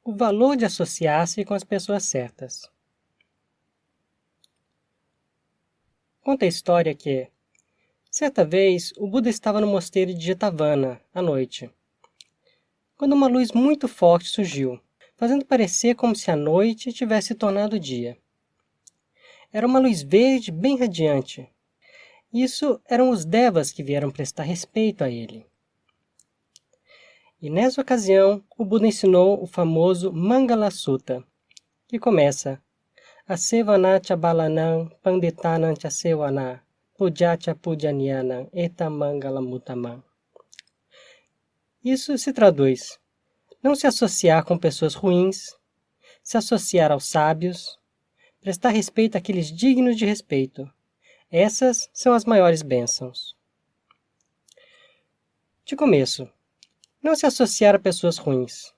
O valor de associar-se com as pessoas certas. Conta a história que, certa vez, o Buda estava no mosteiro de Jetavana, à noite, quando uma luz muito forte surgiu, fazendo parecer como se a noite tivesse se tornado dia. Era uma luz verde bem radiante. Isso eram os devas que vieram prestar respeito a ele. E nessa ocasião, o Buda ensinou o famoso Mangala Sutta, que começa Asevana Chabalanam Panditanam Chasevana Pujacha Pujanyanam Eta Mangala Mutamam. Isso se traduz: não se associar com pessoas ruins, se associar aos sábios, prestar respeito àqueles dignos de respeito. Essas são as maiores bênçãos. De começo, não se associar a pessoas ruins.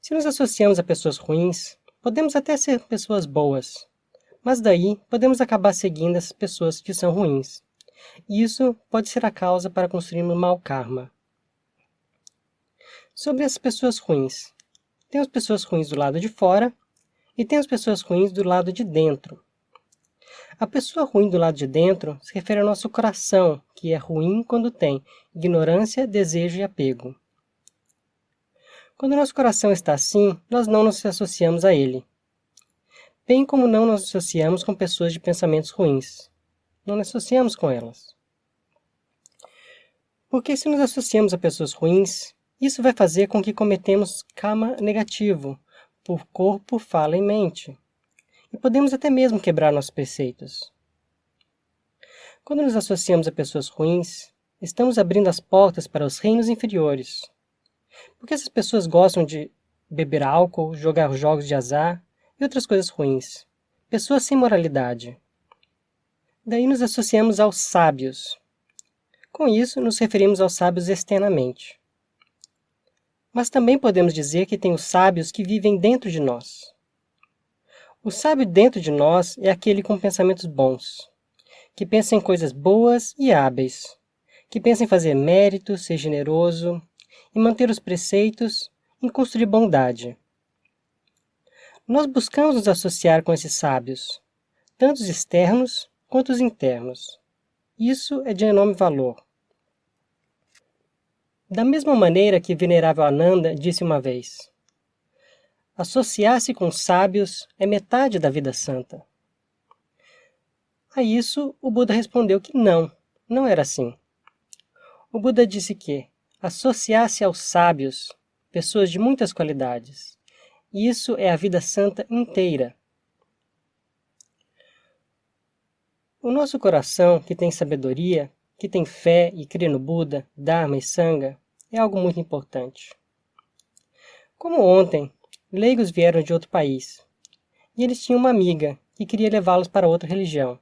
Se nos associamos a pessoas ruins, podemos até ser pessoas boas, mas daí podemos acabar seguindo essas pessoas que são ruins. E isso pode ser a causa para construirmos mau karma. Sobre as pessoas ruins. Tem as pessoas ruins do lado de fora e tem as pessoas ruins do lado de dentro. A pessoa ruim do lado de dentro se refere ao nosso coração, que é ruim quando tem ignorância, desejo e apego. Quando nosso coração está assim, nós não nos associamos a ele. Bem como não nos associamos com pessoas de pensamentos ruins. Não nos associamos com elas. Porque se nos associamos a pessoas ruins, isso vai fazer com que cometemos karma negativo, por corpo, fala e mente. E podemos até mesmo quebrar nossos preceitos. Quando nos associamos a pessoas ruins, estamos abrindo as portas para os reinos inferiores. Porque essas pessoas gostam de beber álcool, jogar jogos de azar e outras coisas ruins. Pessoas sem moralidade. Daí nos associamos aos sábios. Com isso, nos referimos aos sábios externamente. Mas também podemos dizer que tem os sábios que vivem dentro de nós. O sábio dentro de nós é aquele com pensamentos bons, que pensa em coisas boas e hábeis, que pensa em fazer mérito, ser generoso, em manter os preceitos, em construir bondade. Nós buscamos nos associar com esses sábios, tanto os externos quanto os internos. Isso é de enorme valor. Da mesma maneira que Venerável Ananda disse uma vez, associar-se com sábios é metade da vida santa. A isso, o Buda respondeu que não era assim. O Buda disse que associar-se aos sábios, pessoas de muitas qualidades, isso é a vida santa inteira. O nosso coração, que tem sabedoria, que tem fé e crê no Buda, Dharma e Sangha, é algo muito importante. Como ontem, leigos vieram de outro país, e eles tinham uma amiga que queria levá-los para outra religião.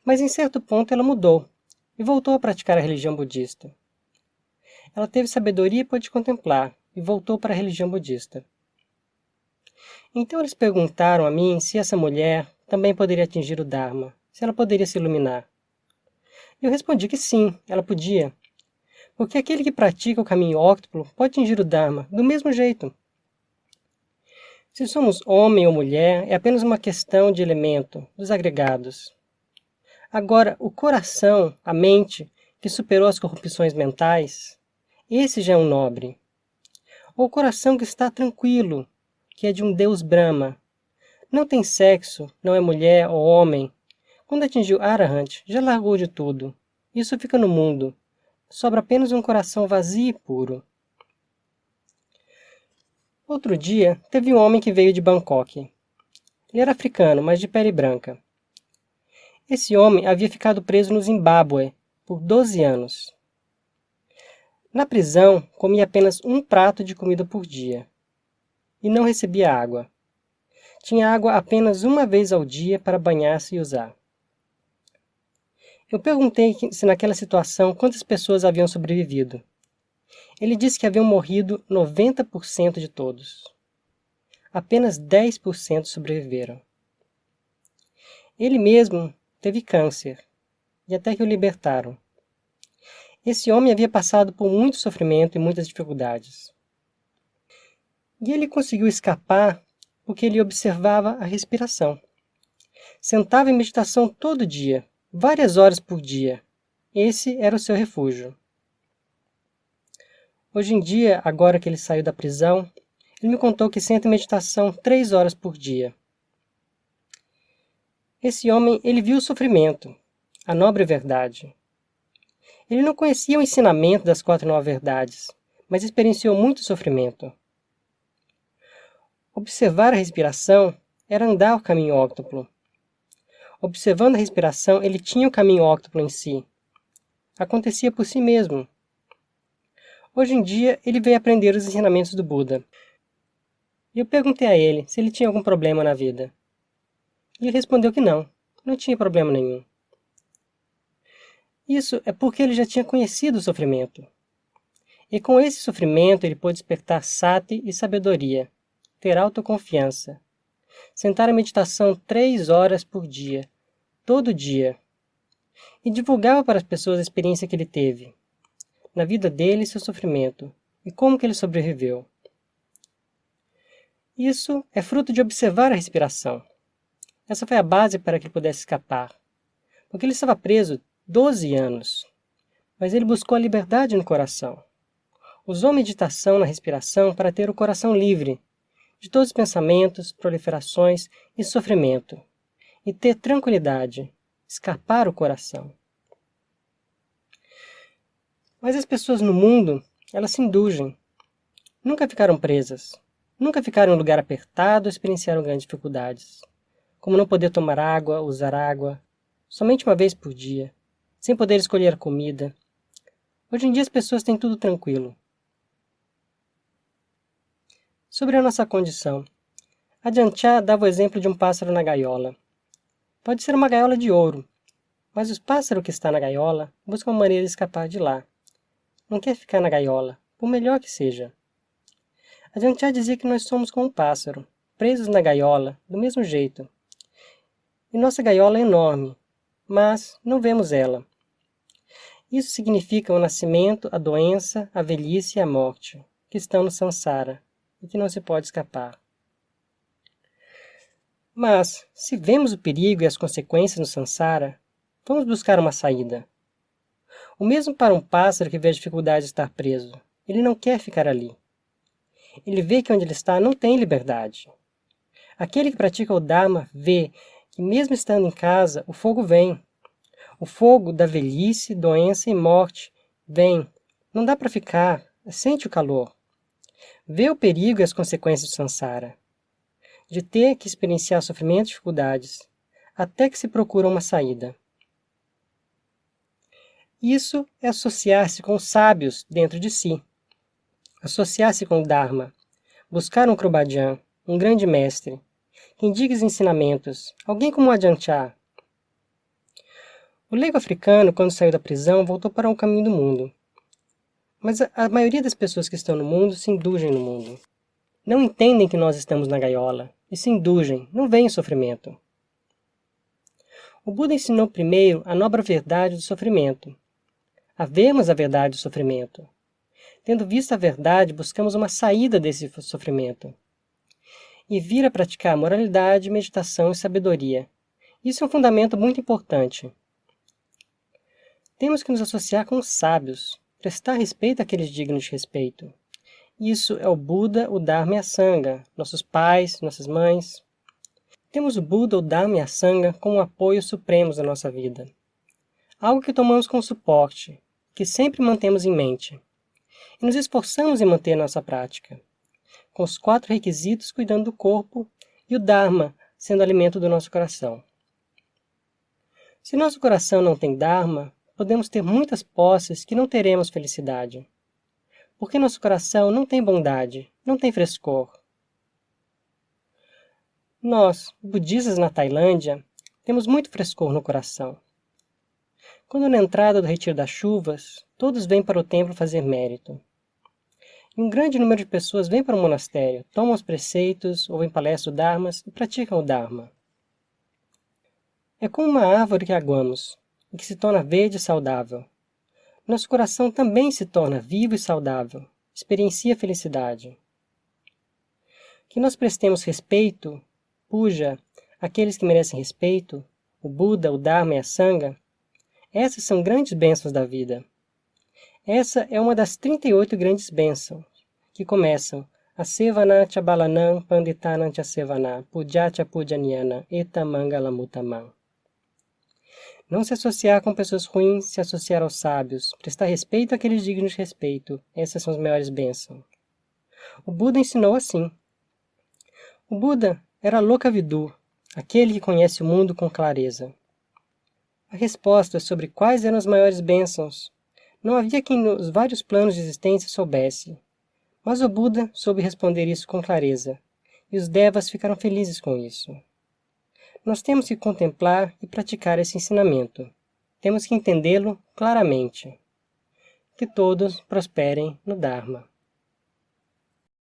Mas em certo ponto ela mudou, e voltou a praticar a religião budista. Ela teve sabedoria e pôde contemplar, e voltou para a religião budista. Então eles perguntaram a mim se essa mulher também poderia atingir o Dharma, se ela poderia se iluminar. Eu respondi que sim, ela podia, porque aquele que pratica o caminho óctuplo pode atingir o Dharma do mesmo jeito. Se somos homem ou mulher, é apenas uma questão de elemento, dos agregados. Agora, o coração, a mente, que superou as corrupções mentais, esse já é um nobre. Ou o coração que está tranquilo, que é de um Deus Brahma. Não tem sexo, não é mulher ou homem. Quando atingiu Arahant, já largou de tudo. Isso fica no mundo. Sobra apenas um coração vazio e puro. Outro dia, teve um homem que veio de Bangkok. Ele era africano, mas de pele branca. Esse homem havia ficado preso no Zimbábue por 12 anos. Na prisão, comia apenas um prato de comida por dia. E não recebia água. Tinha água apenas uma vez ao dia para banhar-se e usar. Eu perguntei se naquela situação quantas pessoas haviam sobrevivido. Ele disse que haviam morrido 90% de todos. Apenas 10% sobreviveram. Ele mesmo teve câncer, e até que o libertaram. Esse homem havia passado por muito sofrimento e muitas dificuldades. E ele conseguiu escapar porque ele observava a respiração. Sentava em meditação todo dia, várias horas por dia. Esse era o seu refúgio. Hoje em dia, agora que ele saiu da prisão, ele me contou que senta em meditação 3 horas por dia. Esse homem, ele viu o sofrimento, a nobre verdade. Ele não conhecia o ensinamento das 4 novas verdades, mas experienciou muito sofrimento. Observar a respiração era andar o caminho óctuplo. Observando a respiração, ele tinha o caminho óctuplo em si. Acontecia por si mesmo. Hoje em dia, ele veio aprender os ensinamentos do Buda. E eu perguntei a ele se ele tinha algum problema na vida. E ele respondeu que não tinha problema nenhum. Isso é porque ele já tinha conhecido o sofrimento. E com esse sofrimento ele pôde despertar sati e sabedoria, ter autoconfiança, sentar em meditação 3 horas por dia, todo dia, e divulgava para as pessoas a experiência que ele teve, na vida dele e seu sofrimento, e como que ele sobreviveu. Isso é fruto de observar a respiração. Essa foi a base para que ele pudesse escapar, porque ele estava preso 12 anos, mas ele buscou a liberdade no coração. Usou a meditação na respiração para ter o coração livre de todos os pensamentos, proliferações e sofrimento, e ter tranquilidade, escapar o coração. Mas as pessoas no mundo, elas se indulgem. Nunca ficaram presas, nunca ficaram em um lugar apertado ou experienciaram grandes dificuldades, como não poder tomar água, usar água, somente uma vez por dia, sem poder escolher a comida. Hoje em dia as pessoas têm tudo tranquilo. Sobre a nossa condição, Ajahn Chah dava o exemplo de um pássaro na gaiola. Pode ser uma gaiola de ouro, mas o pássaro que está na gaiola busca uma maneira de escapar de lá. Não quer ficar na gaiola, por melhor que seja. Ajahn Chah dizia que nós somos como um pássaro, presos na gaiola, do mesmo jeito. E nossa gaiola é enorme, mas não vemos ela. Isso significa o nascimento, a doença, a velhice e a morte, que estão no samsara, e que não se pode escapar. Mas, se vemos o perigo e as consequências no samsara, vamos buscar uma saída. O mesmo para um pássaro que vê a dificuldade de estar preso. Ele não quer ficar ali. Ele vê que onde ele está não tem liberdade. Aquele que pratica o Dharma vê que mesmo estando em casa, o fogo vem. O fogo da velhice, doença e morte vem. Não dá para ficar, sente o calor. Vê o perigo e as consequências do samsara, de ter que experienciar sofrimento e dificuldades, até que se procura uma saída. Isso é associar-se com os sábios dentro de si, associar-se com o Dharma, buscar um Krubadjan, um grande mestre, que indique os ensinamentos, alguém como Ajahn Chah. O leigo africano, quando saiu da prisão, voltou para o caminho do mundo. Mas a maioria das pessoas que estão no mundo se indulgem no mundo. Não entendem que nós estamos na gaiola, e se indulgem, não veem o sofrimento. O Buda ensinou primeiro a nobre verdade do sofrimento. A vermos a verdade do sofrimento. Tendo visto a verdade, buscamos uma saída desse sofrimento. E vir a praticar moralidade, meditação e sabedoria. Isso é um fundamento muito importante. Temos que nos associar com os sábios, prestar respeito àqueles dignos de respeito. Isso é o Buda, o Dharma e a Sangha, nossos pais, nossas mães. Temos o Buda, o Dharma e a Sangha como apoios supremos da nossa vida. Algo que tomamos como suporte, que sempre mantemos em mente. E nos esforçamos em manter nossa prática, com os 4 requisitos cuidando do corpo e o Dharma sendo alimento do nosso coração. Se nosso coração não tem Dharma, podemos ter muitas posses que não teremos felicidade. Porque nosso coração não tem bondade, não tem frescor. Nós, budistas na Tailândia, temos muito frescor no coração. Quando na entrada do Retiro das Chuvas, todos vêm para o templo fazer mérito. E um grande número de pessoas vem para o monastério, tomam os preceitos, ouvem palestras do Dharma e praticam o Dharma. É como uma árvore que aguamos, e que se torna verde e saudável. Nosso coração também se torna vivo e saudável, experiencia felicidade. que nós prestemos respeito, puja, àqueles que merecem respeito, o Buda, o Dharma e a Sangha. Essas são grandes bênçãos da vida. Essa é uma das 38 grandes bênçãos, que começam Asevanatya balanam panditanantya sevana, pujatya pujanyana, eta mangalamuttamam. Não se associar com pessoas ruins, se associar aos sábios, prestar respeito àqueles dignos de respeito, essas são as maiores bênçãos. O Buda ensinou assim. O Buda era Lokavidu, aquele que conhece o mundo com clareza. A resposta sobre quais eram as maiores bênçãos não havia quem nos vários planos de existência soubesse, mas o Buda soube responder isso com clareza, e os Devas ficaram felizes com isso. Nós temos que contemplar e praticar esse ensinamento. Temos que entendê-lo claramente. Que todos prosperem no Dharma.